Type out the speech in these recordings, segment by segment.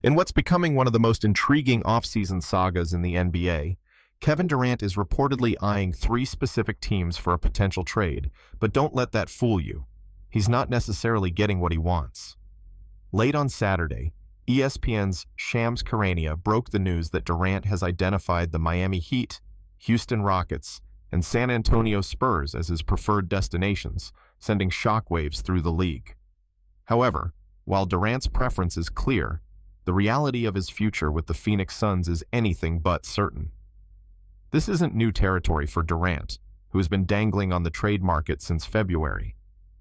In what's becoming one of the most intriguing offseason sagas in the NBA, Kevin Durant is reportedly eyeing three specific teams for a potential trade, but don't let that fool you. He's not necessarily getting what he wants. Late on Saturday, ESPN's Shams Charania broke the news that Durant has identified the Miami Heat, Houston Rockets, and San Antonio Spurs as his preferred destinations, sending shockwaves through the league. However, while Durant's preference is clear, the reality of his future with the Phoenix Suns is anything but certain. This isn't new territory for Durant, who has been dangling on the trade market since February.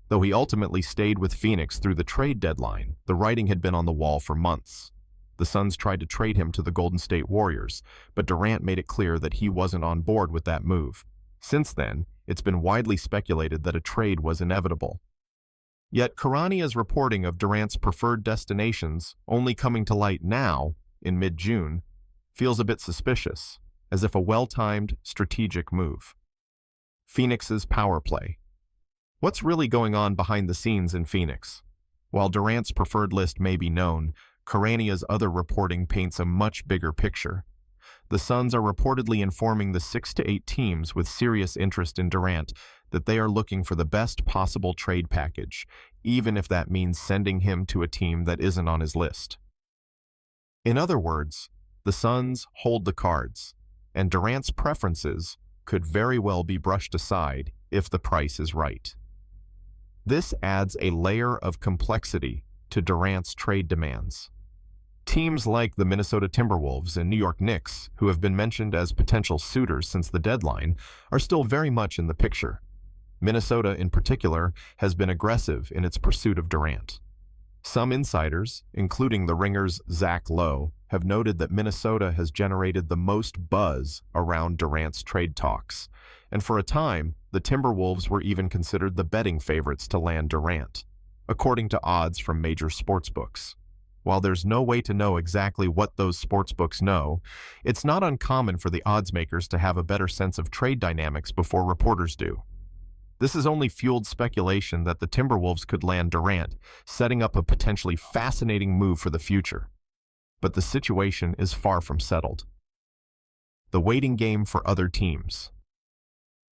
Though he ultimately stayed with Phoenix through the trade deadline, the writing had been on the wall for months. The Suns tried to trade him to the Golden State Warriors, but Durant made it clear that he wasn't on board with that move. Since then, it's been widely speculated that a trade was inevitable. Yet Charania's reporting of Durant's preferred destinations only coming to light now, in mid-June, feels a bit suspicious, as if a well-timed, strategic move. Phoenix's power play. What's really going on behind the scenes in Phoenix? While Durant's preferred list may be known, Charania's other reporting paints a much bigger picture. The Suns are reportedly informing the 6 to 8 teams with serious interest in Durant that they are looking for the best possible trade package, even if that means sending him to a team that isn't on his list. In other words, the Suns hold the cards, and Durant's preferences could very well be brushed aside if the price is right. This adds a layer of complexity to Durant's trade demands. Teams like the Minnesota Timberwolves and New York Knicks, who have been mentioned as potential suitors since the deadline, are still very much in the picture. Minnesota, in particular, has been aggressive in its pursuit of Durant. Some insiders, including The Ringer's Zach Lowe, have noted that Minnesota has generated the most buzz around Durant's trade talks, and for a time, the Timberwolves were even considered the betting favorites to land Durant, according to odds from major sportsbooks. While there's no way to know exactly what those sportsbooks know, it's not uncommon for the odds makers to have a better sense of trade dynamics before reporters do. This has only fueled speculation that the Timberwolves could land Durant, setting up a potentially fascinating move for the future. But the situation is far from settled. The waiting game for other teams.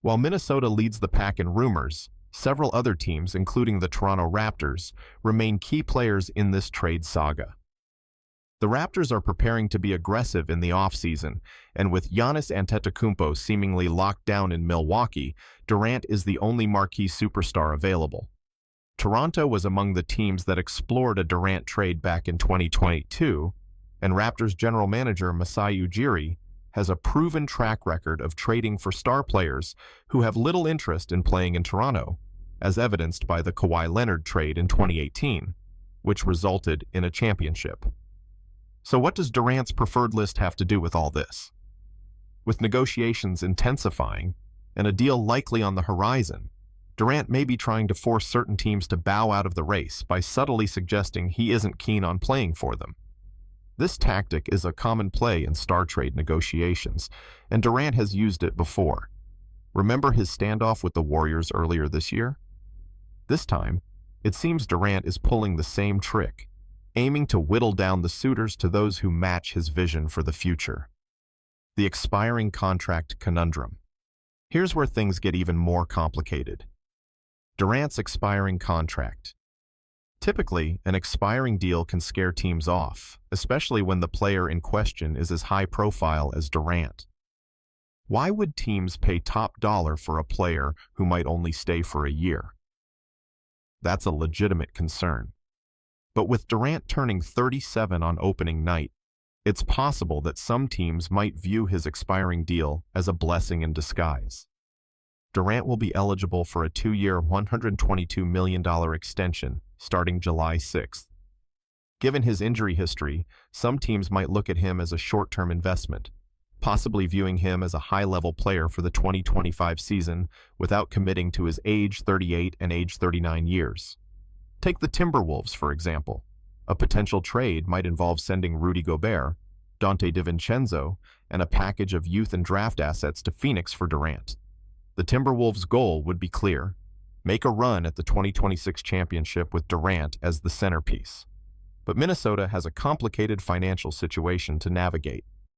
While Minnesota leads the pack in rumors, several other teams, including the Toronto Raptors, remain key players in this trade saga. The Raptors are preparing to be aggressive in the offseason, and with Giannis Antetokounmpo seemingly locked down in Milwaukee, Durant is the only marquee superstar available. Toronto was among the teams that explored a Durant trade back in 2022, and Raptors general manager Masai Ujiri has a proven track record of trading for star players who have little interest in playing in Toronto, as evidenced by the Kawhi Leonard trade in 2018, which resulted in a championship. So what does Durant's preferred list have to do with all this? With negotiations intensifying and a deal likely on the horizon, Durant may be trying to force certain teams to bow out of the race by subtly suggesting he isn't keen on playing for them. This tactic is a common play in star trade negotiations, and Durant has used it before. Remember his standoff with the Warriors earlier this year? This time, it seems Durant is pulling the same trick, aiming to whittle down the suitors to those who match his vision for the future. The expiring contract conundrum. Here's where things get even more complicated. Durant's expiring contract. Typically, an expiring deal can scare teams off, especially when the player in question is as high profile as Durant. Why would teams pay top dollar for a player who might only stay for a year? That's a legitimate concern. But with Durant turning 37 on opening night, it's possible that some teams might view his expiring deal as a blessing in disguise. Durant will be eligible for a 2-year, $122 million extension starting July 6th. Given his injury history, some teams might look at him as a short-term investment, possibly viewing him as a high-level player for the 2025 season without committing to his age 38 and age 39 years. Take the Timberwolves, for example. A potential trade might involve sending Rudy Gobert, Dante DiVincenzo, and a package of youth and draft assets to Phoenix for Durant. The Timberwolves' goal would be clear: make a run at the 2026 championship with Durant as the centerpiece. but Minnesota has a complicated financial situation to navigate.